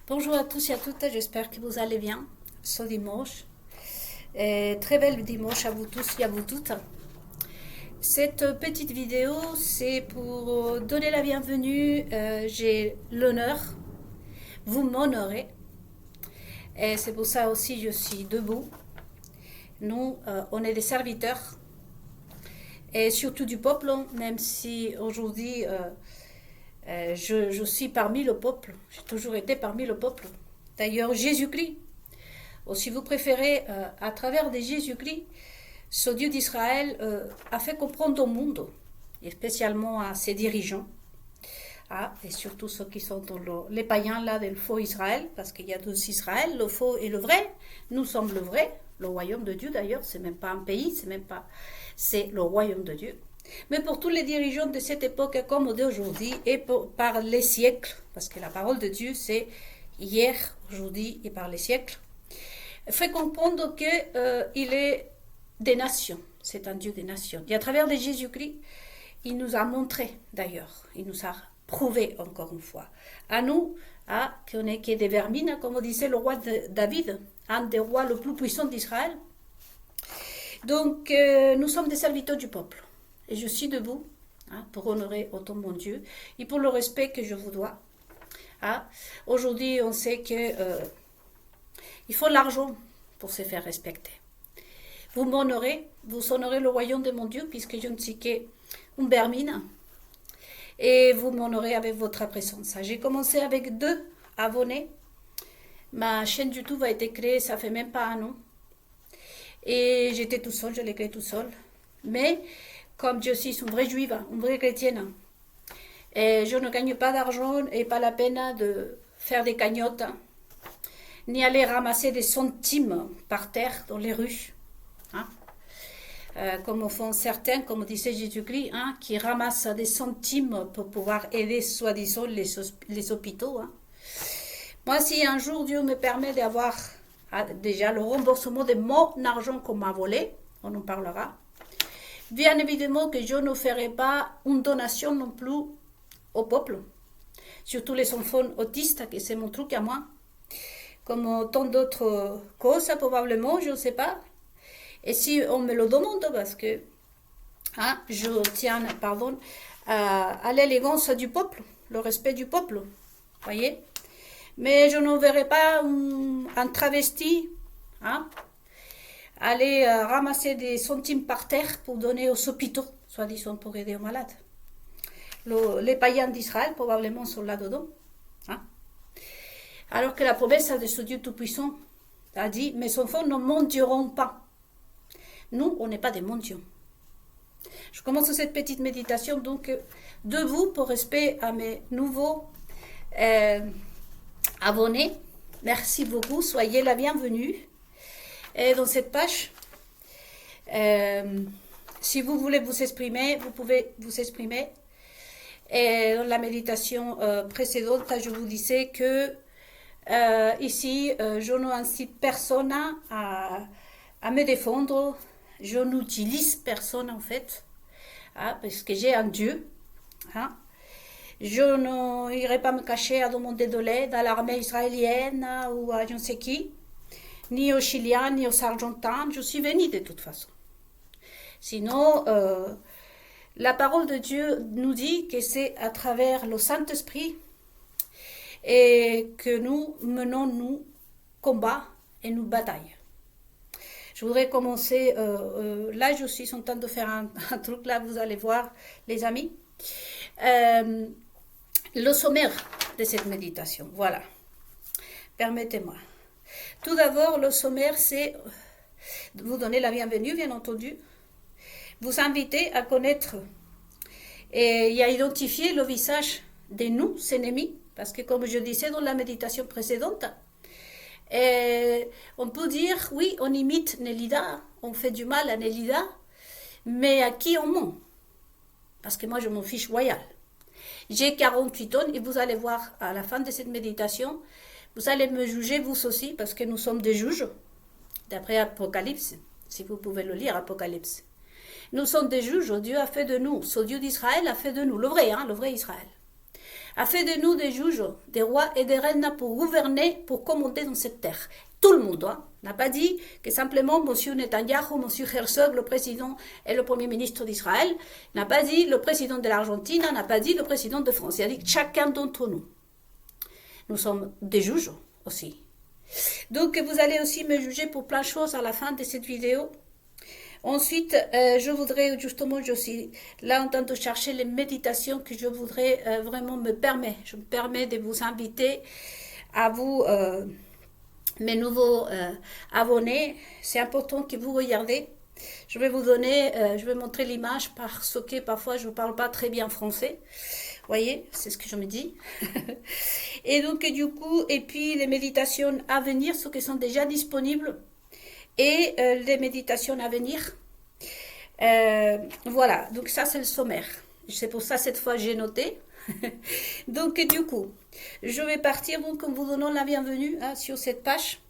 Bonjour à tous et à toutes, j'espère que vous allez bien ce dimanche. Très belle dimanche à vous tous et à vous toutes. Cette petite vidéo, c'est pour donner la bienvenue. J'ai l'honneur, vous m'honorez. Et c'est pour ça aussi que je suis debout. Nous, on est des serviteurs et surtout du peuple, même si aujourd'hui je suis parmi le peuple. J'ai toujours été parmi le peuple. D'ailleurs, Jésus-Christ, ou si vous préférez, à travers de Jésus-Christ, ce Dieu d'Israël a fait comprendre au monde, et spécialement à ses dirigeants, et surtout ceux qui sont dans les païens là del faux Israël, parce qu'il y a deux Israël, le faux et le vrai. Nous sommes le vrai, le royaume de Dieu d'ailleurs, c'est même pas un pays, c'est le royaume de Dieu. Mais pour tous les dirigeants de cette époque comme d'aujourd'hui et par les siècles, parce que la parole de Dieu c'est hier, aujourd'hui et par les siècles, fait comprendre qu'il est des nations, c'est un Dieu des nations. Et à travers de Jésus-Christ, il nous a montré d'ailleurs, il nous a prouvé encore une fois, à nous, qu'on n'est que des vermines, comme disait le roi David, un des rois le plus puissants d'Israël. Donc nous sommes des serviteurs du peuple. Et je suis debout pour honorer autant mon Dieu et pour le respect que je vous dois. Aujourd'hui, on sait que il faut l'argent pour se faire respecter. Vous m'honorez, vous honorez le royaume de mon Dieu, puisque je ne suis qu'une bermine. Et vous m'honorez avec votre présence. J'ai commencé avec 2 abonnés. Ma chaîne YouTube a été créée, ça fait même pas un an. Et j'étais tout seul, je l'ai créée tout seul. Mais comme je suis une vraie juive, une vraie chrétienne, et je ne gagne pas d'argent et pas la peine de faire des cagnottes, ni aller ramasser des centimes par terre dans les rues, comme font certains, comme disait Jésus-Christ, qui ramassent des centimes pour pouvoir aider soi-disant les hôpitaux. Moi, si un jour Dieu me permet d'avoir déjà le remboursement de mon argent qu'on m'a volé, on en parlera. Bien évidemment que je ne ferai pas une donation non plus au peuple, surtout les enfants autistes, que c'est mon truc à moi, comme tant d'autres causes probablement, je ne sais pas. Et si on me le demande, parce que je tiens, à l'élégance du peuple, le respect du peuple, voyez. Mais je ne verrai pas un travesti aller ramasser des centimes par terre pour donner aux hôpitaux, soi-disant pour aider aux malades. Les païens d'Israël probablement sont là-dedans. Alors que la promesse de ce Dieu Tout-Puissant a dit, mes enfants ne mentiront pas. Nous, on n'est pas des mendiants. Je commence cette petite méditation donc debout pour respect à mes nouveaux abonnés. Merci beaucoup, soyez la bienvenue. Et dans cette page, si vous voulez vous exprimer, vous pouvez vous exprimer. Et dans la méditation précédente, je vous disais que ici, je n'incite personne à me défendre. Je n'utilise personne en fait, parce que j'ai un Dieu. Je n'irai pas me cacher à demander de l'aide à l'armée israélienne ou à je ne sais qui, ni aux Chiliens, ni aux Argentins. Je suis venue de toute façon. Sinon, la parole de Dieu nous dit que c'est à travers le Saint-Esprit et que nous menons nos combats et nos batailles. Je voudrais commencer, là je suis en train de faire un truc, là vous allez voir les amis, le sommaire de cette méditation, voilà, permettez-moi. Tout d'abord, le sommaire c'est de vous donner la bienvenue, bien entendu, vous inviter à connaître et à identifier le visage de nos ennemis, parce que comme je disais dans la méditation précédente, on peut dire, oui, on imite Nélida, on fait du mal à Nélida, mais à qui on ment? Parce que moi, je m'en fiche royal. J'ai 48 ans et vous allez voir à la fin de cette méditation, vous allez me juger vous aussi, parce que nous sommes des juges, d'après Apocalypse, si vous pouvez le lire, Apocalypse. Nous sommes des juges, Dieu a fait de nous, ce Dieu d'Israël a fait de nous, le vrai Israël. a fait de nous des juges, des rois et des reines pour gouverner, pour commander dans cette terre. Tout le monde, hein, n'a pas dit que simplement M. Netanyahu, M. Herzog, le président et le premier ministre d'Israël, n'a pas dit le président de l'Argentine, n'a pas dit le président de France. Il a dit chacun d'entre nous. Nous sommes des juges aussi. Donc vous allez aussi me juger pour plein de choses à la fin de cette vidéo. Ensuite, je voudrais justement, je suis là en train de chercher les méditations que je voudrais vraiment je me permets de vous inviter à vous, mes nouveaux abonnés. C'est important que vous regardez. Je vais vous donner, je vais montrer l'image parce que parfois je ne parle pas très bien français. Vous voyez, c'est ce que je me dis. Et donc du coup, et puis les méditations à venir, ceux qui sont déjà disponibles. Et les méditations à venir. Voilà, donc ça c'est le sommaire. C'est pour ça cette fois j'ai noté. Donc du coup, je vais partir donc en vous donnant la bienvenue hein, sur cette page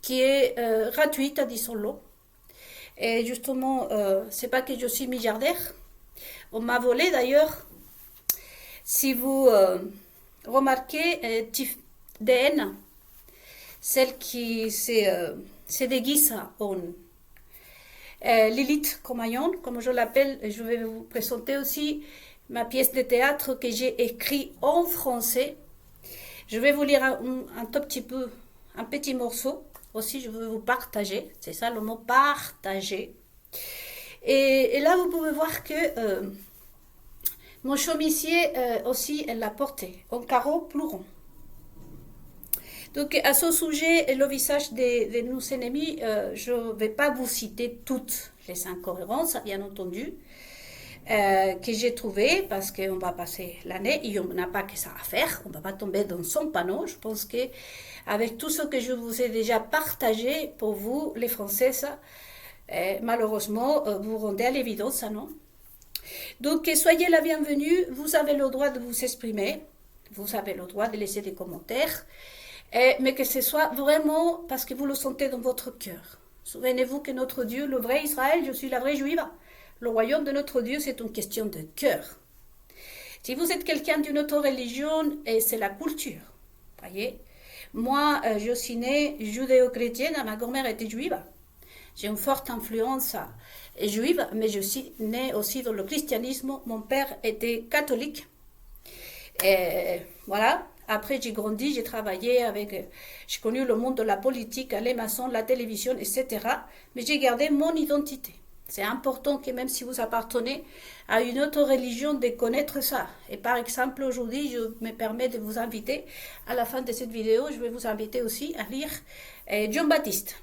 qui est gratuite, disons-le. Et justement, c'est pas que je suis milliardaire. On m'a volé d'ailleurs. Si vous remarquez, DN, celle qui se déguise en Lilith Comayon, comme je l'appelle. Je vais vous présenter aussi ma pièce de théâtre que j'ai écrite en français. Je vais vous lire un tout petit peu, un petit morceau. Aussi, je vais vous partager. C'est ça le mot partager. Et là, vous pouvez voir que mon chemisier aussi, elle l'a porté en carreau plus rond. Donc, à ce sujet, le visage de nos ennemis, je ne vais pas vous citer toutes les incohérences, bien entendu, que j'ai trouvées, parce qu'on va passer l'année et on n'a pas que ça à faire, on ne va pas tomber dans son panneau. Je pense qu'avec tout ce que je vous ai déjà partagé, pour vous, les Françaises, malheureusement, vous rendez à l'évidence, non? Donc, soyez la bienvenue, vous avez le droit de vous exprimer, vous avez le droit de laisser des commentaires, mais que ce soit vraiment parce que vous le sentez dans votre cœur. Souvenez-vous que notre Dieu, le vrai Israël, je suis la vraie juive. Le royaume de notre Dieu, c'est une question de cœur. Si vous êtes quelqu'un d'une autre religion, c'est la culture. Voyez, moi, je suis née judéo-chrétienne, ma grand-mère était juive. J'ai une forte influence juive, mais je suis née aussi dans le christianisme. Mon père était catholique. Et voilà. Après, j'ai grandi, j'ai travaillé j'ai connu le monde de la politique, les maçons, la télévision, etc. Mais j'ai gardé mon identité. C'est important que même si vous appartenez à une autre religion, de connaître ça. Et par exemple, aujourd'hui, je me permets de vous inviter, à la fin de cette vidéo, je vais vous inviter aussi à lire John Baptiste.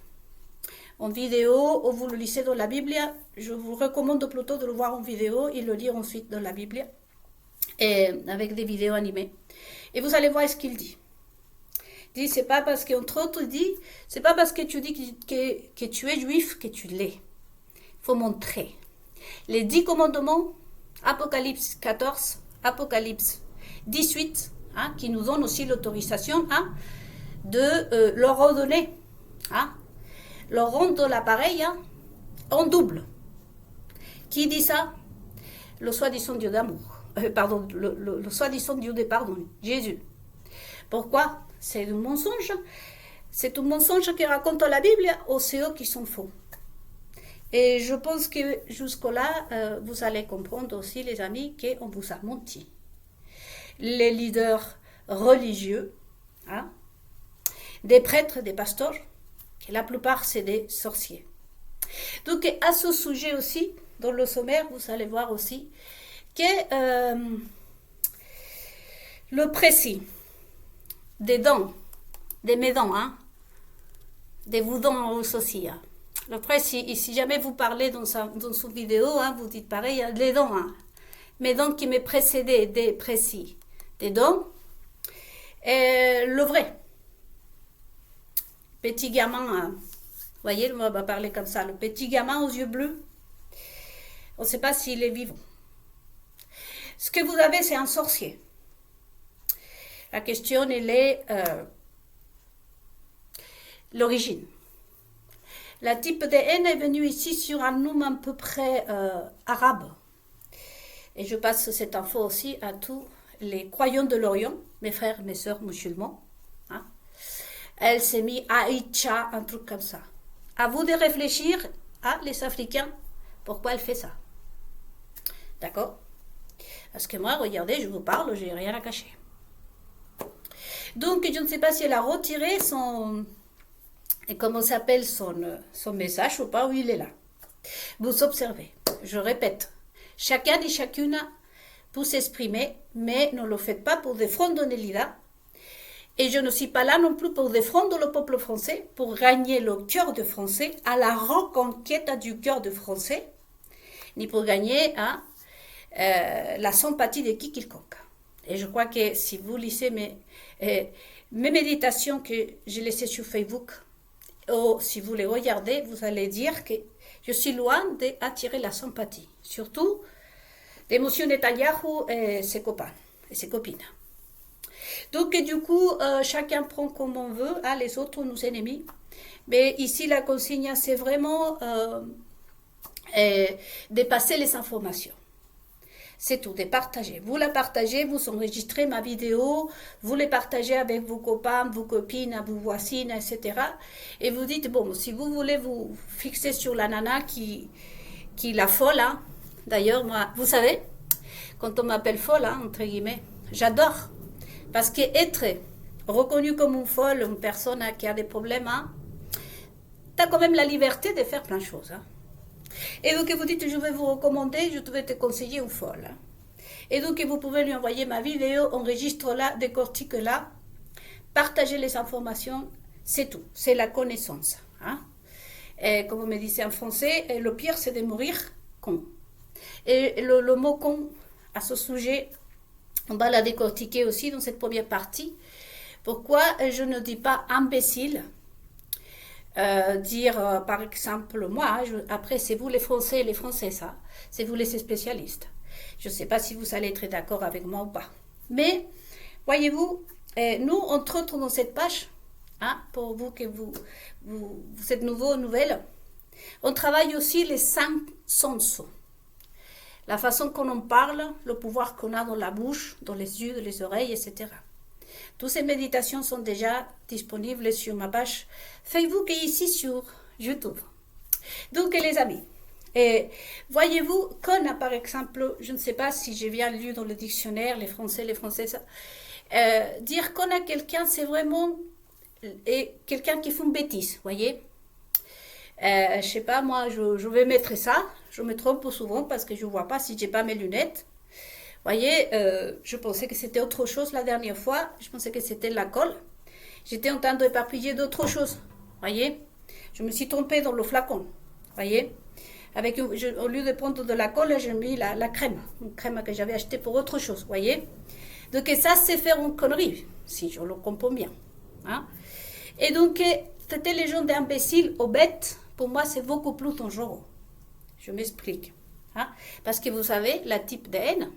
En vidéo, ou vous le lisez dans la Bible, je vous recommande plutôt de le voir en vidéo et le lire ensuite dans la Bible, et avec des vidéos animées. Et vous allez voir ce qu'il dit. Il dit, c'est pas parce qu'entre autres, il dit, c'est pas parce que tu dis que tu es juif que tu l'es. Il faut montrer. Les 10 commandements, Apocalypse 14, Apocalypse 18, hein, qui nous donnent aussi l'autorisation hein, de leur ordonner, hein, leur rendre l'appareil hein, en double. Qui dit ça? Le soi-disant Dieu d'amour. Pardon, le soi-disant Dieu de pardon, Jésus. Pourquoi? C'est un mensonge. C'est un mensonge qui raconte la Bible aux ceux qui sont faux. Et je pense que jusque-là, vous allez comprendre aussi, les amis, qu'on vous a menti. Les leaders religieux, hein, des prêtres, des pasteurs, que la plupart c'est des sorciers. Donc à ce sujet aussi, dans le sommaire, vous allez voir aussi que le précis des dents, des mes dents, hein, des vos dents aussi. Hein. Le précis, et si jamais vous parlez dans une vidéo, hein, vous dites pareil, les dents, hein, mes dents qui me précédaient, des précis, des dents, le vrai. Petit gamin, hein, vous voyez, on va parler comme ça, le petit gamin aux yeux bleus, on ne sait pas s'il est vivant. Ce que vous avez, c'est un sorcier. La question, elle est l'origine. La type de haine est venue ici sur un nom à peu près arabe. Et je passe cette info aussi à tous les croyants de l'Orient, mes frères et mes sœurs musulmans. Hein. Elle s'est mise à Aïcha, un truc comme ça. À vous de réfléchir, les Africains, pourquoi elle fait ça. D'accord? Parce que moi, regardez, je vous parle, j'ai rien à cacher. Donc, je ne sais pas si elle a retiré son... Et comment s'appelle son message ou pas, oui, il est là. Vous observez, je répète, chacun et chacune peut s'exprimer, mais ne le faites pas pour défendre l'IDA. Et je ne suis pas là non plus pour défendre le peuple français, pour gagner le cœur de Français, à la reconquête du cœur de Français, ni pour gagner la sympathie de quiconque. Et je crois que si vous lisez mes méditations que j'ai laissées sur Facebook, ou si vous les regardez, vous allez dire que je suis loin d'attirer la sympathie, surtout de M. Netanyahou et ses copains et ses copines. Donc, du coup, chacun prend comme on veut, les autres, nos ennemis. Mais ici, la consigne, c'est vraiment de passer les informations. C'est tout, de partager. Vous la partagez, vous enregistrez ma vidéo, vous les partagez avec vos copains, vos copines, vos voisines, etc. Et vous dites, bon, si vous voulez vous fixer sur la nana qui la folle, hein. D'ailleurs, moi, vous savez, quand on m'appelle folle, hein, entre guillemets, j'adore. Parce qu'être reconnue comme une folle, une personne qui a des problèmes, hein, tu as quand même la liberté de faire plein de choses. Hein. Et donc, vous dites, je vais vous recommander, je vais te conseiller une folle. Hein. Et donc, vous pouvez lui envoyer ma vidéo, enregistre-la, décortique-la, partagez les informations, c'est tout, c'est la connaissance. Hein. Et comme on me disait en français, le pire, c'est de mourir con. Et le mot con, à ce sujet, on va la décortiquer aussi dans cette première partie. Pourquoi je ne dis pas imbécile? Par exemple, moi, après c'est vous les Français et les Françaises, c'est vous les spécialistes. Je ne sais pas si vous allez être d'accord avec moi ou pas. Mais, voyez-vous, nous, entre autres dans cette page, pour vous que vous êtes nouveaux, nouvelles, on travaille aussi les 5 sens. La façon qu'on en parle, le pouvoir qu'on a dans la bouche, dans les yeux, les oreilles, etc. Toutes ces méditations sont déjà disponibles sur ma page Facebook et ici sur YouTube. Donc, les amis, voyez-vous qu'on a par exemple, je ne sais pas si j'ai bien lu dans le dictionnaire, les Français, les Françaises, dire qu'on a quelqu'un, c'est vraiment quelqu'un qui fait une bêtise, voyez. Je sais pas, moi, je vais mettre ça. Je me trompe souvent parce que je ne vois pas si je n'ai pas mes lunettes. Voyez, je pensais que c'était autre chose la dernière fois. Je pensais que c'était la colle. J'étais en train d'éparpiller d'autres choses. Voyez, je me suis trompée dans le flacon. Voyez, au lieu de prendre de la colle, j'ai mis la crème. Une crème que j'avais achetée pour autre chose. Voyez, donc ça, c'est faire une connerie, si je le comprends bien. Hein? Et donc, traiter les gens d'imbéciles ou bêtes, pour moi, c'est beaucoup plus dangereux. Je m'explique. Hein? Parce que vous savez, la type de haine,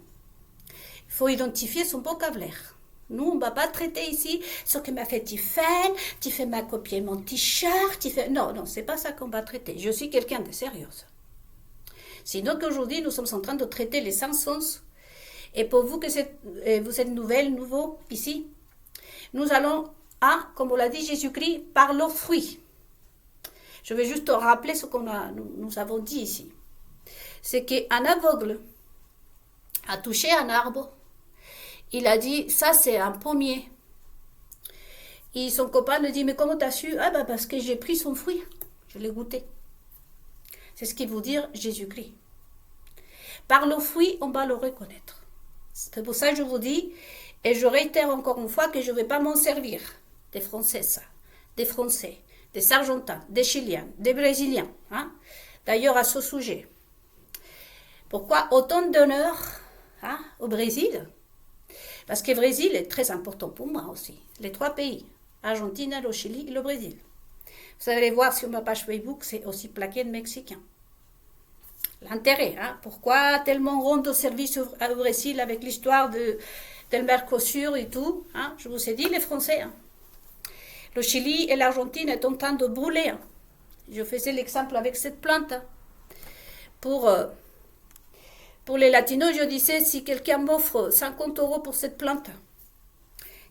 il faut identifier son vocabulaire. Nous, on ne va pas traiter ici ce que m'a fait Tiffany, tu fais m'a copié mon t-shirt, tu fais... Non, c'est pas ça qu'on va traiter. Je suis quelqu'un de sérieux. Sinon qu'aujourd'hui, nous sommes en train de traiter les 5 sens. Et pour vous, vous êtes nouveau ici, nous allons, comme on l'a dit Jésus-Christ, par leurs fruits. Je vais juste rappeler ce nous avons dit ici. C'est qu'un aveugle a touché un arbre. Il a dit, ça c'est un pommier. Et son copain lui dit, mais comment t'as su? Parce que j'ai pris son fruit. Je l'ai goûté. C'est ce qu'il veut dire Jésus-Christ. Par le fruit, on va le reconnaître. C'est pour ça que je vous dis, et je réitère encore une fois que je ne vais pas m'en servir des Françaises, des Français, des Argentins, des Chiliens, des Brésiliens. Hein? D'ailleurs, à ce sujet, pourquoi autant d'honneur au Brésil? Parce que le Brésil est très important pour moi aussi. Les 3 pays, Argentine, le Chili et le Brésil. Vous allez voir sur ma page Facebook, c'est aussi plaqué de Mexicains. L'intérêt, pourquoi tellement rendre service au Brésil avec l'histoire del Mercosur et tout. Je vous ai dit, les Français. Le Chili et l'Argentine est en train de brûler. Je faisais l'exemple avec cette plante pour Pour les latinos, je disais, si quelqu'un m'offre 50 € pour cette plante,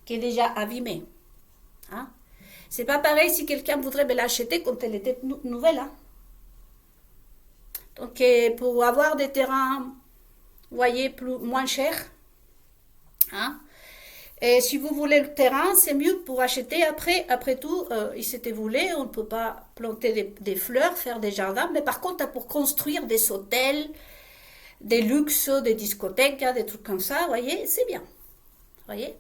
qui est déjà abîmée, hein, c'est pas pareil si quelqu'un voudrait me l'acheter quand elle était nouvelle. Hein. Donc, pour avoir des terrains, vous voyez, moins chers, hein, et si vous voulez le terrain, c'est mieux pour acheter après. Après tout, il s'était voulu, on ne peut pas planter des fleurs, faire des jardins, mais par contre, pour construire des hôtels, des luxes, des discothèques, des trucs comme ça, vous voyez, c'est bien. Voyez.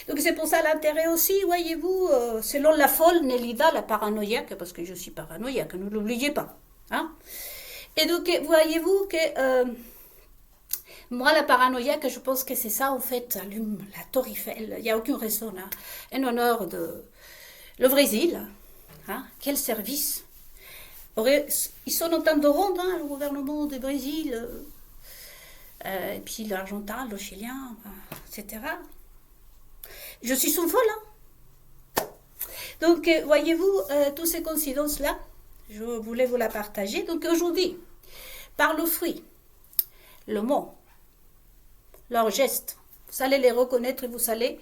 Donc c'est pour ça l'intérêt aussi, voyez-vous, selon la folle Nélida, la paranoïaque, parce que je suis paranoïaque, ne l'oubliez pas. Hein. Et donc, voyez-vous que moi, la paranoïaque, je pense que c'est ça, en fait, allume la Tour Eiffel. Il n'y a aucune raison, là. En honneur de le Brésil. Hein. Quel service. Ils sont en train de rendre, hein, le gouvernement du Brésil, et puis l'Argentin, le Chilien, etc. Je suis son folle. Hein. Donc, voyez-vous, toutes ces coïncidences-là, je voulais vous la partager. Donc, aujourd'hui, par le fruit, le mot, leurs gestes, vous allez les reconnaître et vous allez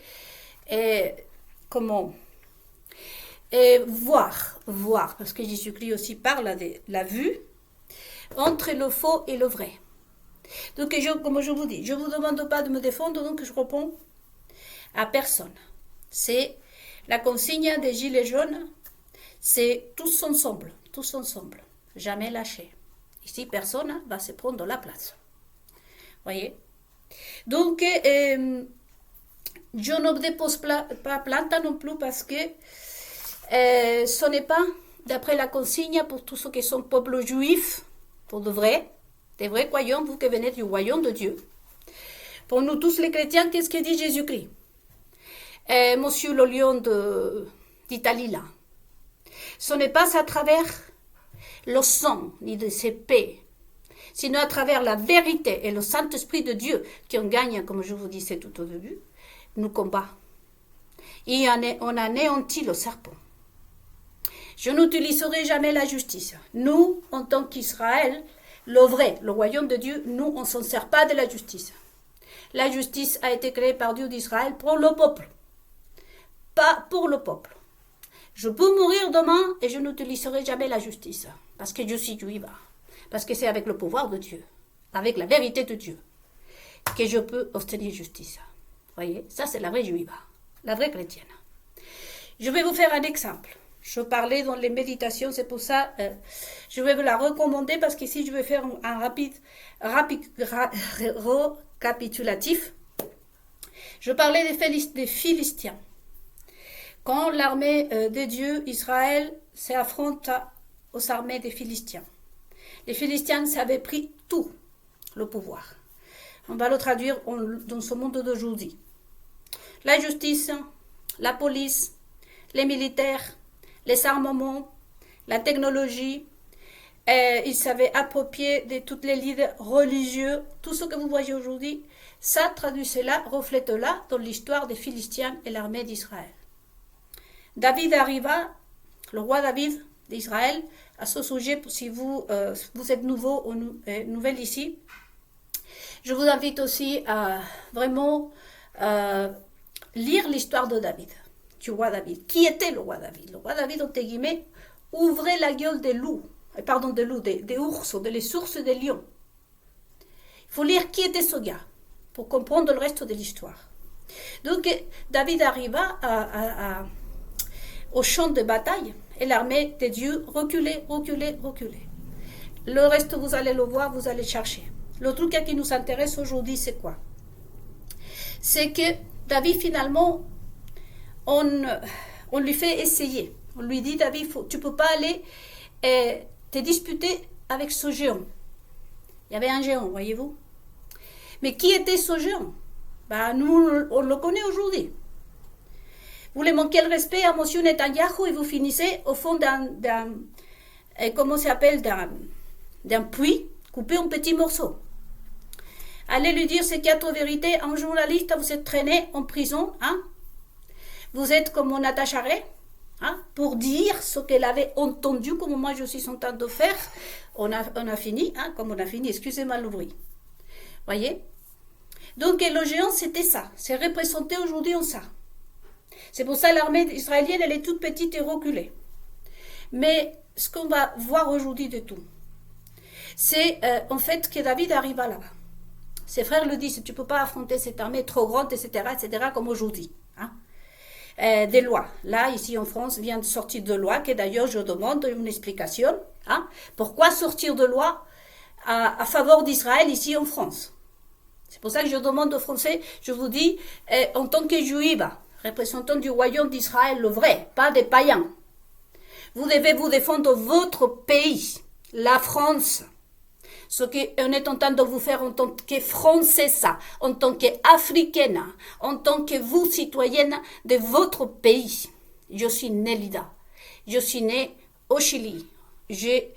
voir, parce que Jésus-Christ aussi parle de la vue, entre le faux et le vrai. Donc, comme je vous dis, je ne vous demande pas de me défendre, donc je réponds à personne. C'est la consigne des gilets jaunes, c'est tous ensemble, jamais lâcher. Ici, personne va se prendre la place. Voyez. Donc, je ne dépose pas plainte non plus parce que ce n'est pas d'après la consigne pour tous ceux qui sont peuples juifs, pour des vrais croyants, vous qui venez du royaume de Dieu. Pour nous tous les chrétiens, qu'est-ce que dit Jésus-Christ? Monsieur le lion d'Italie, là. Ce n'est pas à travers le sang, ni de ses paix, sinon à travers la vérité et le Saint-Esprit de Dieu qui on gagne, comme je vous disais tout au début, nous combat. Et on anéantit le serpent. Je n'utiliserai jamais la justice. Nous, en tant qu'Israël, le vrai, le royaume de Dieu, nous, on ne s'en sert pas de la justice. La justice a été créée par Dieu d'Israël pour le peuple. Pas pour le peuple. Je peux mourir demain et je n'utiliserai jamais la justice. Parce que je suis juive. Parce que c'est avec le pouvoir de Dieu, avec la vérité de Dieu, que je peux obtenir justice. Voyez, ça c'est la vraie juive, la vraie chrétienne. Je vais vous faire un exemple. Je parlais dans les méditations, c'est pour ça je vais vous la recommander parce qu'ici je vais faire un rapide récapitulatif. Je parlais des Philistins. Quand l'armée de Dieu, Israël, s'affronte aux armées des Philistins. Les Philistins avaient pris tout le pouvoir. On va le traduire dans ce monde d'aujourd'hui. La justice, la police, les militaires, les armements, la technologie. Ils s'avaient approprié de tous les leaders religieux. Tout ce que vous voyez aujourd'hui, ça traduit cela, reflète là dans l'histoire des Philistins et l'armée d'Israël. David arriva, le roi David d'Israël, à ce sujet, si vous êtes nouveau ou nouvelle ici, je vous invite aussi à vraiment lire l'histoire de David, du roi David. Qui était le roi David? Le roi David, entre guillemets, ouvrait la gueule des ours, des sources des lions. Il faut lire qui était ce gars pour comprendre le reste de l'histoire. Donc, David arriva au champ de bataille et l'armée de Dieu reculait. Le reste, vous allez le voir, vous allez chercher. Le truc qui nous intéresse aujourd'hui, c'est quoi? C'est que David, finalement, on lui fait essayer. On lui dit, David, tu ne peux pas aller te disputer avec ce géant. Il y avait un géant, voyez-vous. Mais qui était ce géant? Nous, on le connaît aujourd'hui. Vous voulez manquer le respect à M. Netanyahou et vous finissez au fond d'un puits coupé en petits morceaux. Allez lui dire ces 4 vérités. Un journaliste, vous êtes traîné en prison. Hein? Vous êtes comme Natacha Ray, hein? Pour dire ce qu'elle avait entendu, comme moi je suis en train de faire. On a fini, hein? Comme on a fini, excusez-moi le bruit. Voyez? Donc le géant, c'était ça. C'est représenté aujourd'hui en ça. C'est pour ça que l'armée israélienne, elle est toute petite et reculée. Mais ce qu'on va voir aujourd'hui de tout, c'est en fait que David arriva là-bas. Ses frères le disent, tu ne peux pas affronter cette armée trop grande, etc., comme aujourd'hui. Hein? Des lois. Là, ici en France, vient de sortir de loi, que d'ailleurs je demande une explication. Hein? Pourquoi sortir de loi à faveur d'Israël ici en France? C'est pour ça que je demande aux Français, je vous dis, en tant que juive, représentant du royaume d'Israël, le vrai, pas des païens, vous devez vous défendre votre pays, la France. Ce qu'on est en train de vous faire en tant que Française, en tant qu'Africaine, en tant que vous, citoyenne de votre pays. Je suis née Lida. Je suis née au Chili. J'ai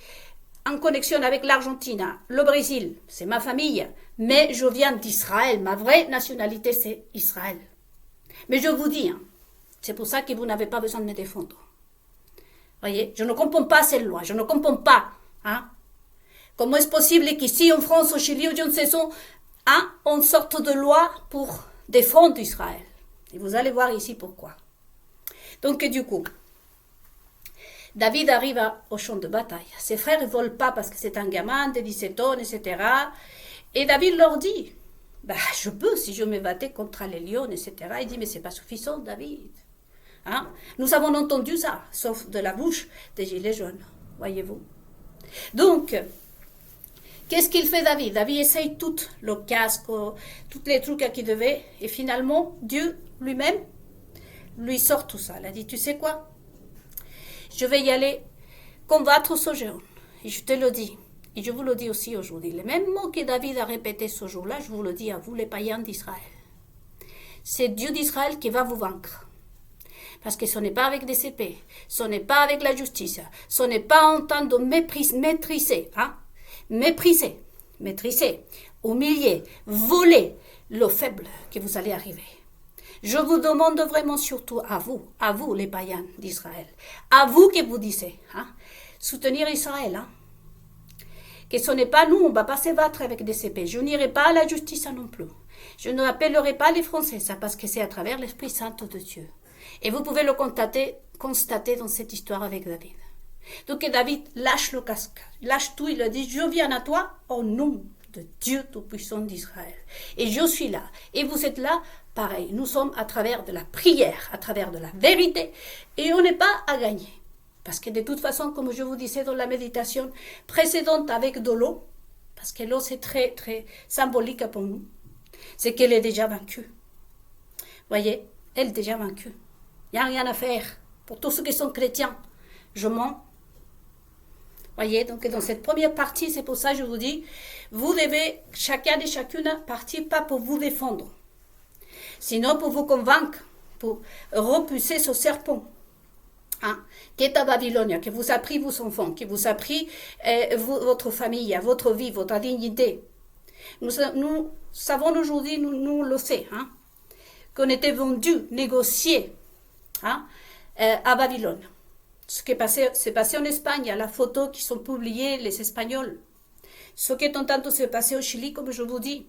en connexion avec l'Argentine, le Brésil, c'est ma famille. Mais je viens d'Israël. Ma vraie nationalité, c'est Israël. Mais je vous dis, hein, c'est pour ça que vous n'avez pas besoin de me défendre. Voyez, je ne comprends pas cette loi. Je ne comprends pas. Hein? Comment est-ce possible qu'ici, en France, au Chili, ou je ne sais où, hein, on sorte de loi pour défendre Israël? Et vous allez voir ici pourquoi. Donc, du coup, David arrive au champ de bataille. Ses frères ne volent pas parce que c'est un gamin de 17 ans, etc. Et David leur dit, bah, je peux si je me battais contre les lions, etc. Il dit, mais c'est pas suffisant, David. Hein? Nous avons entendu ça, sauf de la bouche des gilets jaunes, voyez-vous. Donc, qu'est-ce qu'il fait David? David essaye tout, le casque, tous les trucs qu'il devait, et finalement, Dieu lui-même lui sort tout ça. Il a dit, tu sais quoi? Je vais y aller combattre ce géant. Et je te le dis. Et je vous le dis aussi aujourd'hui. Les mêmes mots que David a répétés ce jour-là, je vous le dis à vous, les païens d'Israël. C'est Dieu d'Israël qui va vous vaincre. Parce que ce n'est pas avec des épées, ce n'est pas avec la justice, ce n'est pas en temps de maîtriser, hein? Maîtriser, humilier, voler le faible que vous allez arriver. Je vous demande vraiment surtout à vous les païens d'Israël, à vous que vous disiez, hein, soutenir Israël. Hein, que ce n'est pas nous, on ne va pas se battre avec des épées. Je n'irai pas à la justice non plus. Je n'appellerai pas les Français, ça, parce que c'est à travers l'Esprit Saint de Dieu. Et vous pouvez le constater dans cette histoire avec David. Donc David lâche le casque, lâche tout, il a dit, je viens à toi au nom de Dieu Tout-Puissant d'Israël. Et je suis là. Et vous êtes là, pareil. Nous sommes à travers de la prière, à travers de la vérité. Et on n'est pas à gagner. Parce que de toute façon, comme je vous disais dans la méditation précédente avec de l'eau, parce que l'eau c'est très très symbolique pour nous, c'est qu'elle est déjà vaincue. Voyez, elle est déjà vaincue. Il n'y a rien à faire. Pour tous ceux qui sont chrétiens, je mens. Voyez, donc dans cette première partie, c'est pour ça que je vous dis, vous devez, chacun et chacune, partir pas pour vous défendre, sinon pour vous convaincre, pour repousser ce serpent, hein, qui est à Babylone, qui vous a pris vos enfants, qui vous a pris votre famille, votre vie, votre dignité. Nous savons aujourd'hui, nous le savons, hein, qu'on était vendu, négocié, hein, à Babylone. Ce qui s'est passé en Espagne, la photo qui sont publiées, les Espagnols. Ce qui est en train de se passer au Chili, comme je vous dis.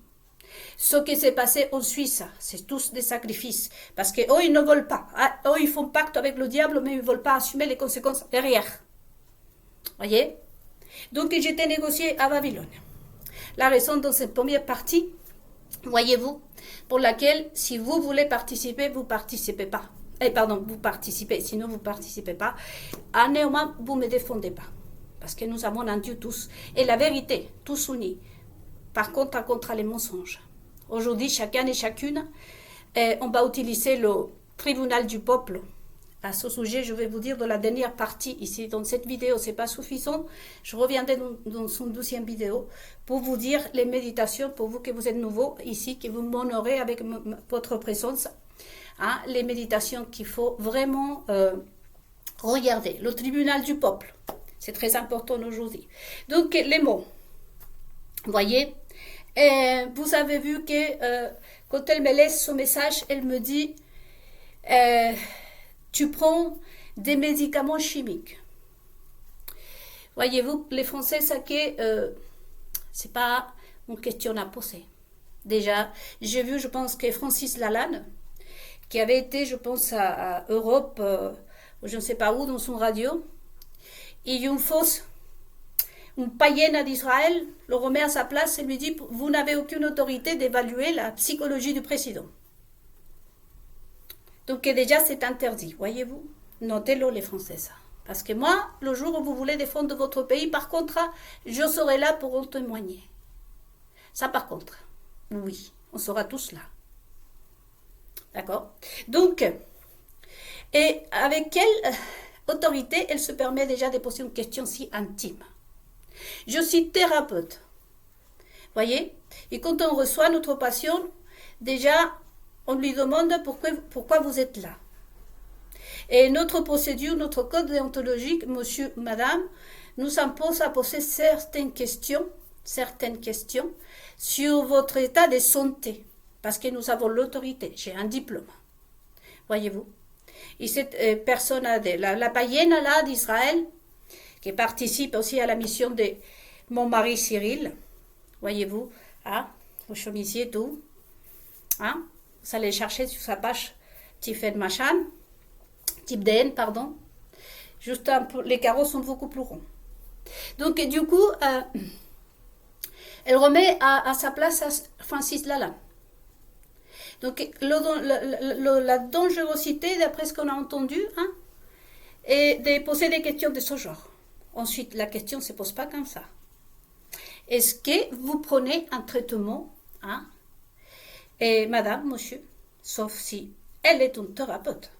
Ce qui s'est passé en Suisse, c'est tous des sacrifices. Parce qu'eux, ils ne veulent pas. Eux, ils font pacte avec le diable, mais ils ne veulent pas assumer les conséquences derrière. Voyez? Donc, j'étais négocié à Babylone. La raison dans cette première partie, voyez-vous, pour laquelle, si vous voulez participer, vous ne participez pas. Vous participez, sinon vous ne participez pas. Néanmoins, vous ne me défendez pas. Parce que nous avons un Dieu tous. Et la vérité, tous unis. Par contre les mensonges. Aujourd'hui, chacun et chacune, on va utiliser le tribunal du peuple. À ce sujet, je vais vous dire de la dernière partie ici. Dans cette vidéo, ce n'est pas suffisant. Je reviendrai dans son 12e vidéo pour vous dire les méditations, pour vous que vous êtes nouveaux ici, que vous m'honorez avec votre présence. Hein, les méditations qu'il faut vraiment regarder. Le tribunal du peuple, c'est très important aujourd'hui. Donc, les mots. Vous voyez, vous avez vu que quand elle me laisse ce message, elle me dit tu prends des médicaments chimiques. Voyez-vous, les Français, ça que c'est pas une question à poser. Déjà, j'ai vu, je pense que Francis Lalanne, qui avait été, je pense, à Europe, je ne sais pas où, dans son radio, et une fausse, une païenne d'Israël le remet à sa place et lui dit, vous n'avez aucune autorité d'évaluer la psychologie du président. Donc déjà, c'est interdit, voyez-vous. Notez-le, les Français, ça. Parce que moi, le jour où vous voulez défendre votre pays, par contre, je serai là pour en témoigner. Ça, par contre, oui, on sera tous là. D'accord? Donc, et avec quelle autorité elle se permet déjà de poser une question si intime? Je suis thérapeute. Voyez? Et quand on reçoit notre patient, déjà, on lui demande pourquoi vous êtes là. Et notre procédure, notre code déontologique, monsieur, madame, nous impose à poser certaines questions sur votre état de santé. Parce que nous avons l'autorité. J'ai un diplôme. Voyez-vous? Et cette personne, la païenne là d'Israël, qui participe aussi à la mission de mon mari Cyril, voyez-vous, hein, au chemisier, tout, hein, vous allez chercher sur sa page Tiffen Machan, type DN, pardon, juste un peu, les carreaux sont beaucoup plus ronds. Donc, du coup, elle remet à sa place à Francis Lalanne. Donc, la dangerosité, d'après ce qu'on a entendu, hein, est de poser des questions de ce genre. Ensuite, la question ne se pose pas comme ça. Est-ce que vous prenez un traitement, hein, et madame, monsieur, sauf si elle est une thérapeute,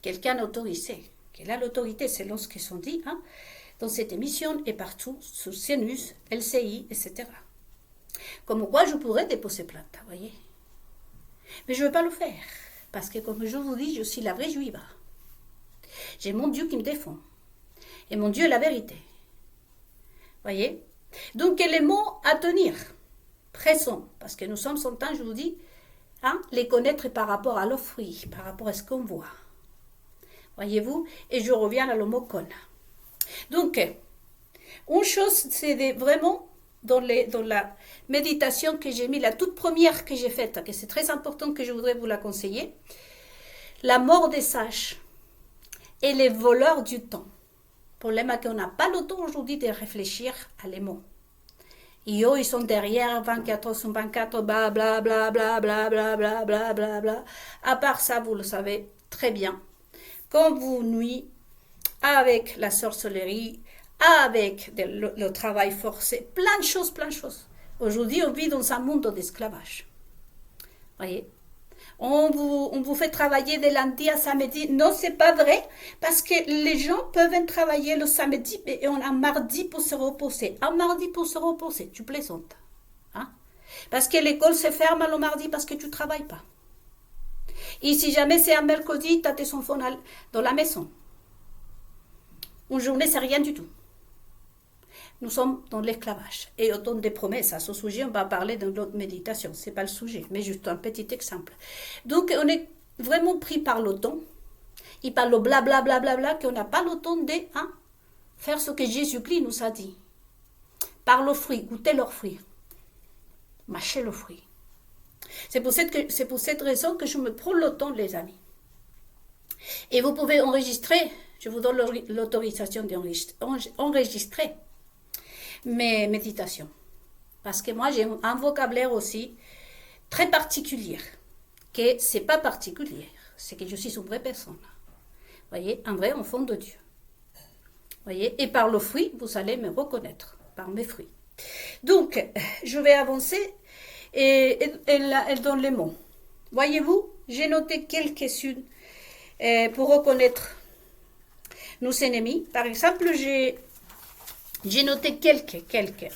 quelqu'un autorisé, qu'elle a l'autorité selon ce qu'ils ont dit, hein, dans cette émission et partout, sur CNUS, LCI, etc. Comme quoi, je pourrais déposer plainte, vous voyez. Mais je ne veux pas le faire, parce que comme je vous dis, je suis la vraie juive. J'ai mon Dieu qui me défend. Et mon Dieu est la vérité. Voyez? Donc, les mots à tenir, pressons, parce que nous sommes en temps, je vous dis, hein, les connaître par rapport à leurs fruits, par rapport à ce qu'on voit. Voyez-vous? Et je reviens à l'homocone. Donc, une chose, c'est vraiment dans la méditation que j'ai mis, la toute première que j'ai faite, que c'est très important que je voudrais vous la conseiller, la mort des sages et les voleurs du temps. Le problème est qu'on n'a pas le temps aujourd'hui de réfléchir à les mots. Et eux, ils sont derrière 24 heures sur 24, bla bla bla bla bla bla bla bla bla bla. À part ça, vous le savez très bien, quand vous nuit avec la sorcellerie, avec le travail forcé, plein de choses, plein de choses. Aujourd'hui, on vit dans un monde d'esclavage. Voyez? On vous fait travailler de lundi à samedi. Non, c'est pas vrai, parce que les gens peuvent travailler le samedi et on a mardi pour se reposer. Un mardi pour se reposer, tu plaisantes. Hein? Parce que l'école se ferme le mardi parce que tu ne travailles pas. Et si jamais c'est un mercredi, tu as tes enfants dans la maison. Une journée, c'est rien du tout. Nous sommes dans l'esclavage. Et on donne des promesses. À ce sujet, on va parler dans notre méditation. Ce n'est pas le sujet, mais juste un petit exemple. Donc, on est vraiment pris par le temps. Il parle blablabla, bla, bla, bla, qu'on n'a pas le temps de faire ce que Jésus-Christ nous a dit. Par le fruit, goûtez leurs fruits. Mâchez le fruit. C'est pour cette raison que je me prends le temps, les amis. Et vous pouvez enregistrer. Je vous donne l'autorisation d'enregistrer mes méditations. Parce que moi, j'ai un vocabulaire aussi très particulier. Que ce n'est pas particulier. C'est que je suis une vraie personne. Voyez, un vrai enfant de Dieu. Voyez, et par le fruit, vous allez me reconnaître. Par mes fruits. Donc, je vais avancer et elle donne les mots. Voyez-vous, j'ai noté quelques-unes pour reconnaître nos ennemis. Par exemple, j'ai noté quelques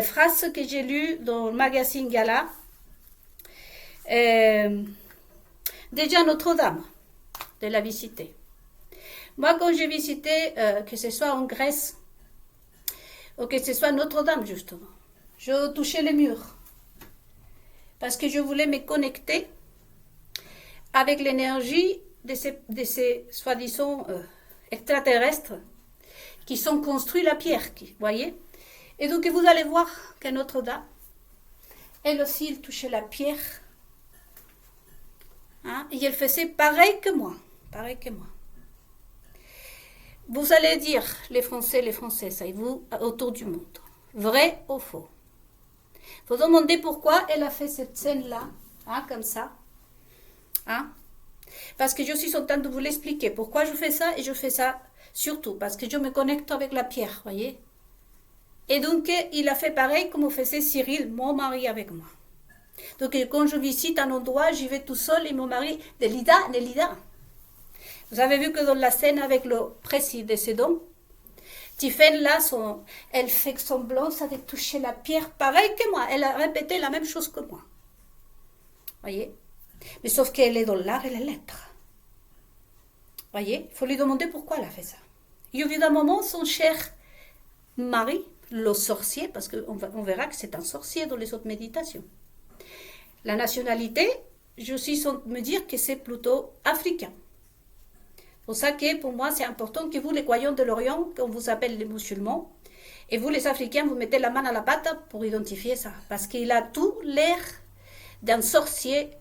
phrases que j'ai lues dans le magazine Gala. Déjà Notre-Dame, de la visiter. Moi, quand j'ai visité, que ce soit en Grèce, ou que ce soit Notre-Dame, justement, je touchais les murs. Parce que je voulais me connecter avec l'énergie de ces soi-disant extraterrestres qui sont construits la pierre, voyez. Et donc vous allez voir que Notre-Dame elle aussi, elle touchait la pierre. Hein, et elle faisait pareil que moi. Pareil que moi. Vous allez dire, les Français, ça et vous, autour du monde. Vrai ou faux? Vous demandez pourquoi elle a fait cette scène-là, hein, comme ça. Hein? Parce que je suis en train de vous l'expliquer. Pourquoi je fais ça? Et je fais ça surtout parce que je me connecte avec la pierre, voyez? Et donc, il a fait pareil comme faisait Cyril, mon mari, avec moi. Donc, quand je visite un endroit, j'y vais tout seul et mon mari, Nelida. Vous avez vu que dans la scène avec le président, Tiffaine, là, elle fait semblant de toucher la pierre pareil que moi. Elle a répété la même chose que moi. Voyez? Mais sauf qu'elle est dans l'art et les lettres. Voyez? Il faut lui demander pourquoi elle a fait ça. Et évidemment, son cher mari, le sorcier, parce qu'on verra que c'est un sorcier dans les autres méditations. La nationalité, je suis sans me dire que c'est plutôt africain. C'est pour ça que pour moi, c'est important que vous, les croyants de l'Orient, qu'on vous appelle les musulmans, et vous, les Africains, vous mettez la main à la pâte pour identifier ça. Parce qu'il a tout l'air d'un sorcier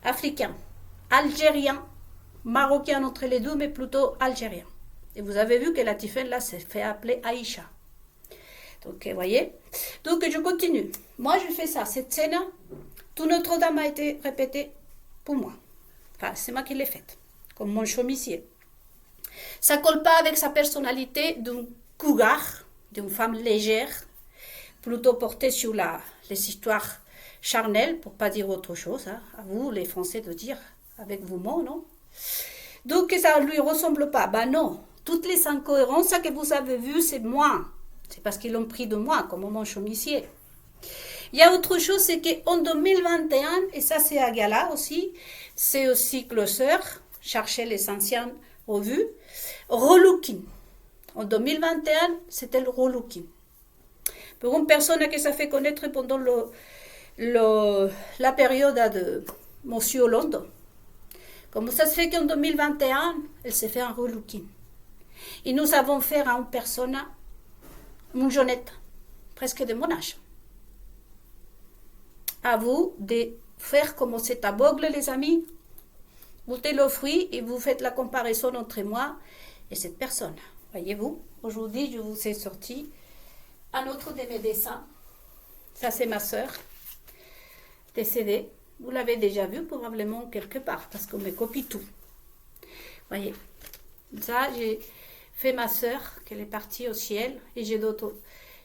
africain, algérien, marocain entre les deux, mais plutôt algérien. Et vous avez vu que la Tiffaine, là, s'est fait appeler Aïcha. Donc, vous voyez. Donc, je continue. Moi, je fais ça. Cette scène, tout Notre-Dame a été répété pour moi. Enfin, c'est moi qui l'ai faite, comme mon chaumissier. Ça ne colle pas avec sa personnalité d'un cougar, d'une femme légère, plutôt portée sur les histoires charnelles, pour ne pas dire autre chose. Hein. À vous, les Français, de dire avec vos mots, non? Donc, ça ne lui ressemble pas. Ben non. Toutes les incohérences que vous avez vues, c'est moi. C'est parce qu'ils l'ont pris de moi, comme mon chaumissier. Il y a autre chose, c'est qu'en 2021, et ça c'est à Gala aussi, c'est aussi Closer, chercher les anciennes revues, relooking. En 2021, c'était le relooking. Pour une personne que ça fait connaître pendant la période de Monsieur Hollande, comment ça se fait qu'en 2021, elle s'est fait un relooking. Et nous avons fait à une personne, une jeunette, presque de mon âge. À vous de faire comme c'est aveugle, les amis. Vous te l'offrez et vous faites la comparaison entre moi et cette personne. Voyez-vous, aujourd'hui, je vous ai sorti un autre de mes dessins. Ça, c'est ma sœur, décédée. Vous l'avez déjà vu probablement quelque part, parce qu'on me copie tout. Voyez, ça, j'ai fait ma sœur, qu'elle est partie au ciel, et j'ai d'autres...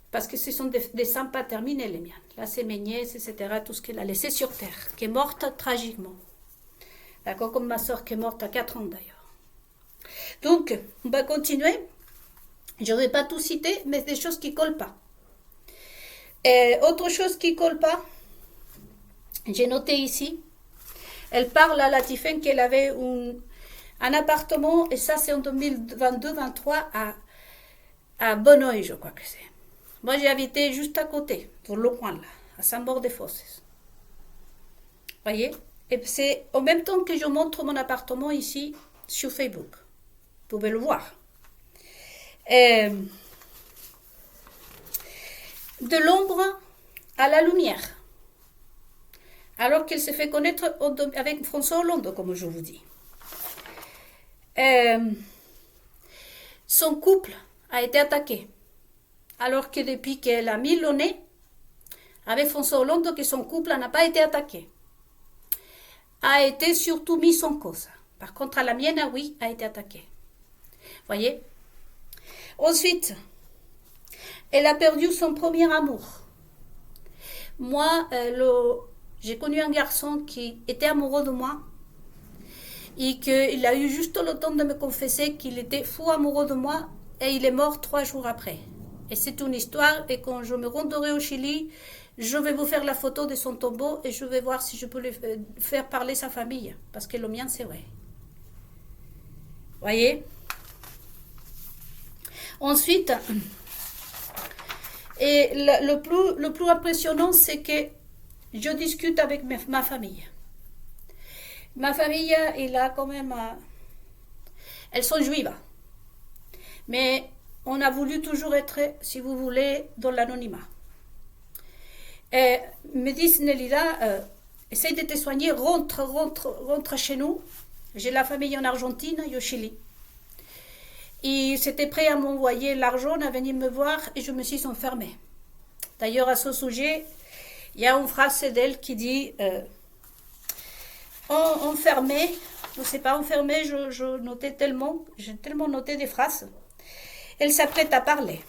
Parce que ce sont des dessins pas terminés, les miens. Là, c'est mes nièces, etc., tout ce qu'elle a laissé sur Terre, qui est morte tragiquement. D'accord, comme ma soeur qui est morte à 4 ans, d'ailleurs. Donc, on va continuer. Je ne vais pas tout citer, mais des choses qui ne collent pas. Et autre chose qui ne colle pas, j'ai noté ici, elle parle à la Tiffaine qu'elle avait un appartement, et ça, c'est en 2022-2023 à Bonneuil, je crois que c'est. Moi, j'ai habité juste à côté, dans le coin là, à Saint-Maur-des-Fosses. Voyez? Et c'est en même temps que je montre mon appartement ici sur Facebook. Vous pouvez le voir. De l'ombre à la lumière. Alors qu'elle s'est fait connaître avec François Hollande, comme je vous dis. Son couple a été attaqué. Alors que depuis qu'elle a mis le nez avec François Hollande, que son couple n'a pas été attaqué. A été surtout mis en cause. Par contre, à la mienne, oui, a été attaquée. Voyez? Ensuite, elle a perdu son premier amour. Moi, j'ai connu un garçon qui était amoureux de moi et qu'il a eu juste le temps de me confesser qu'il était fou amoureux de moi et il est mort 3 jours après. Et c'est une histoire, et quand je me rendrai au Chili, je vais vous faire la photo de son tombeau et je vais voir si je peux lui faire parler sa famille. Parce que le mien, c'est vrai. Voyez? Ensuite, et le plus impressionnant, c'est que je discute avec ma famille. Ma famille, il a quand même... elles sont juives. Mais on a voulu toujours être, si vous voulez, dans l'anonymat. Et me disent, Nelida, essaye de te soigner, rentre chez nous. J'ai la famille en Argentine et au Chili. Et c'était prêt à m'envoyer l'argent, à venir me voir, et je me suis enfermée. D'ailleurs, à ce sujet, il y a une phrase d'elle qui dit enfermée, je ne sais pas, enfermée, je notais tellement, j'ai tellement noté des phrases. Elle s'apprête à parler.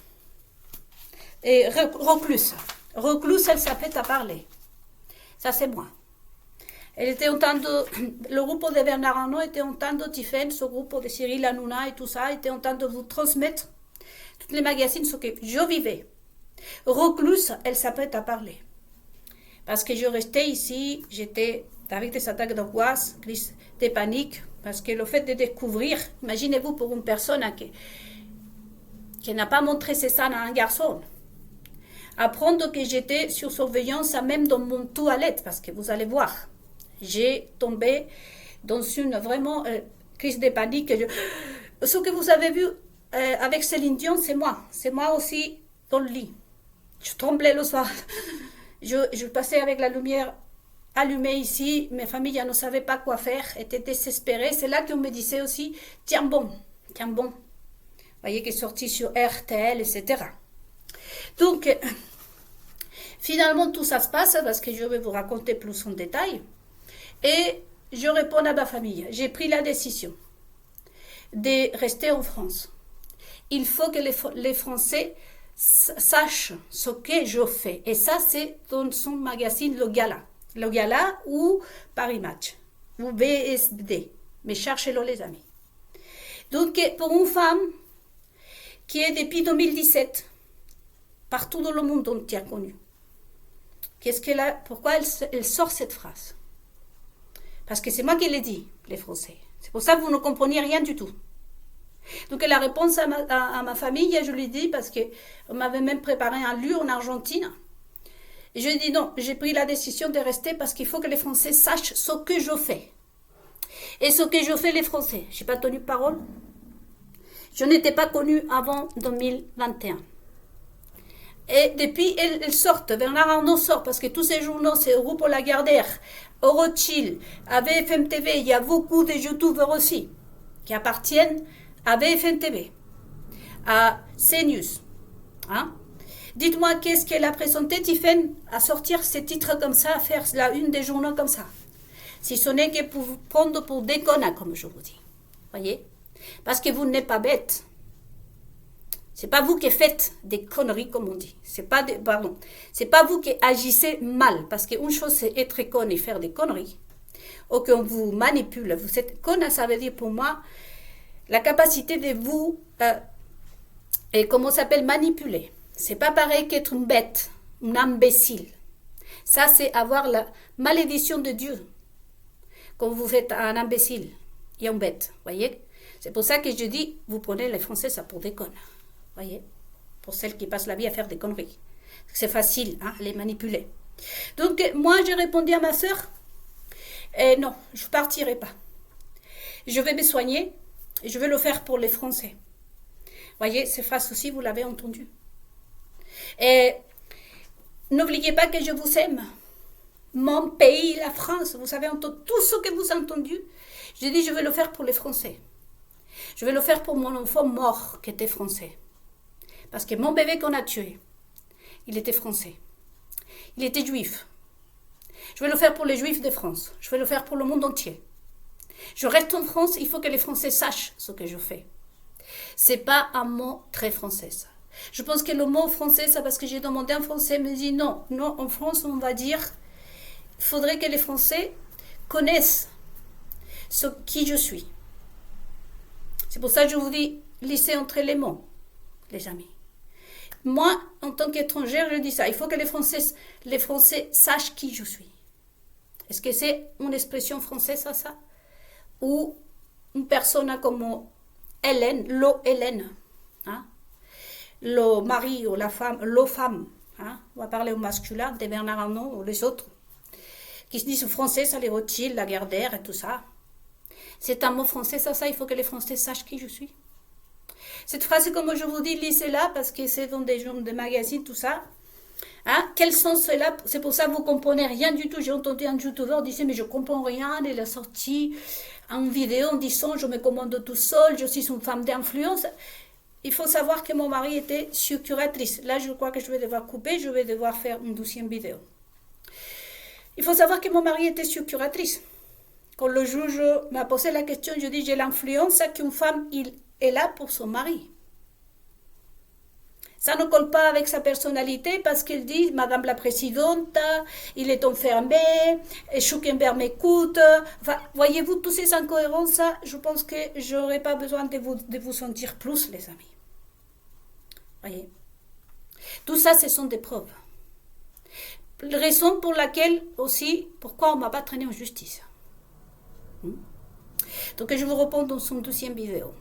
Et recluse, elle s'apprête à parler. Ça, c'est moi. Elle était en train de, le groupe de Bernard Arnault était en train de Tiffen, ce groupe de Cyril Hanouna et tout ça, était en train de vous transmettre toutes les magazines sur que je vivais. Recluse, elle s'apprête à parler. Parce que je restais ici, j'étais avec des attaques d'angoisse, crises de panique, parce que le fait de découvrir, imaginez-vous pour une personne qui n'a pas montré ses seins à un garçon, apprendre que j'étais sur surveillance même dans mon toilette, parce que vous allez voir, j'ai tombé dans une vraiment crise de panique. Ce que vous avez vu avec Céline Dion, c'est moi aussi dans le lit. Je tremblais le soir. Je passais avec la lumière allumée ici. Mes familles ne savaient pas quoi faire, étaient désespérées. C'est là qu'on me disait aussi, tiens bon. Vous voyez, qui est sorti sur RTL, etc. Donc, finalement, tout ça se passe parce que je vais vous raconter plus en détail. Et je réponds à ma famille. J'ai pris la décision de rester en France. Il faut que les Français sachent ce que je fais. Et ça, c'est dans son magazine Le Gala. Le Gala ou Paris Match. Ou BSD. Mais cherchez-le, les amis. Donc, pour une femme qui est depuis 2017, partout dans le monde, on t'a connu. Pourquoi elle sort cette phrase? Parce que c'est moi qui l'ai dit, les Français. C'est pour ça que vous ne comprenez rien du tout. Donc la réponse à ma famille, je lui dis, parce qu'on m'avait même préparé un lieu en Argentine. Et je lui dis non, j'ai pris la décision de rester parce qu'il faut que les Français sachent ce que je fais. Et ce que je fais, les Français. Je n'ai pas tenu parole. Je n'étais pas connue avant 2021. Et depuis, elles sortent. Bernard Arnault sort parce que tous ces journaux, c'est au groupe Lagardère, au Rothschild, à BFM TV. Il y a beaucoup de youtubeurs aussi qui appartiennent à BFM TV, à CNews. Hein? Dites-moi qu'est-ce qu'elle a présenté, Tiffen, à sortir ces titres comme ça, à faire la une des journaux comme ça. Si ce n'est que pour vous prendre pour des connards, comme je vous dis. Voyez? Parce que vous n'êtes pas bête. C'est pas vous qui faites des conneries, comme on dit. C'est pas vous qui agissez mal. Parce qu'une chose, c'est être con et faire des conneries. Ou qu'on vous manipule. Vous êtes con, ça veut dire pour moi la capacité de vous, manipuler. C'est pas pareil qu'être une bête, un imbécile. Ça, c'est avoir la malédiction de Dieu. Quand vous êtes un imbécile et une bête, voyez. C'est pour ça que je dis, vous prenez les Français, ça pour des connes. Voyez, pour celles qui passent la vie à faire des conneries. C'est facile, hein, les manipuler. Donc, moi, j'ai répondu à ma sœur, non, je ne partirai pas. Je vais me soigner, et je vais le faire pour les Français. Voyez, ces phrases aussi, vous l'avez entendu. Et n'oubliez pas que je vous aime. Mon pays, la France, vous avez entendu tout ce que vous avez entendu. J'ai dit, je vais le faire pour les Français. Je vais le faire pour mon enfant mort qui était français. Parce que mon bébé qu'on a tué, il était français. Il était juif. Je vais le faire pour les juifs de France. Je vais le faire pour le monde entier. Je reste en France, il faut que les Français sachent ce que je fais. C'est pas un mot très français, ça. Je pense que le mot français, ça parce que j'ai demandé à un Français, il me dit non, en France, on va dire, il faudrait que les Français connaissent qui je suis. C'est pour ça que je vous dis, lisez entre les mots, les amis. Moi, en tant qu'étrangère, je dis ça. Il faut que les Français sachent qui je suis. Est-ce que c'est une expression française, ça? Ou une personne comme Hélène, Hélène, hein? Le mari ou la femme, hein? On va parler au masculin, de Bernard Arnault ou les autres, qui se disent français, ça les Rothschild, Lagardère et tout ça. C'est un mot français, ça, il faut que les Français sachent qui je suis. Cette phrase, comme je vous dis, lisez-la parce que c'est dans des magazines, tout ça. Hein? Quel sens c'est là? C'est pour ça que vous ne comprenez rien du tout. J'ai entendu un youtubeur dire, mais je ne comprends rien. Il a sorti une vidéo en disant, je me commande tout seul, je suis une femme d'influence. Il faut savoir que mon mari était structuratrice. Là, je crois que je vais devoir couper, je vais devoir faire une 12e vidéo. Il faut savoir que mon mari était structuratrice. Quand le juge m'a posé la question, je dis, j'ai l'influence qu'une femme il est là pour son mari. Ça ne colle pas avec sa personnalité parce qu'il dit, Madame la Présidente, il est enfermé, et Zuckerberg m'écoute. Enfin, voyez-vous, toutes ces incohérences, je pense que je n'aurai pas besoin de vous sentir plus, les amis. Voyez. Tout ça, ce sont des preuves. Raison pour laquelle aussi, pourquoi on ne m'a pas traîné en justice. Donc je vous réponds dans son 12e vidéo.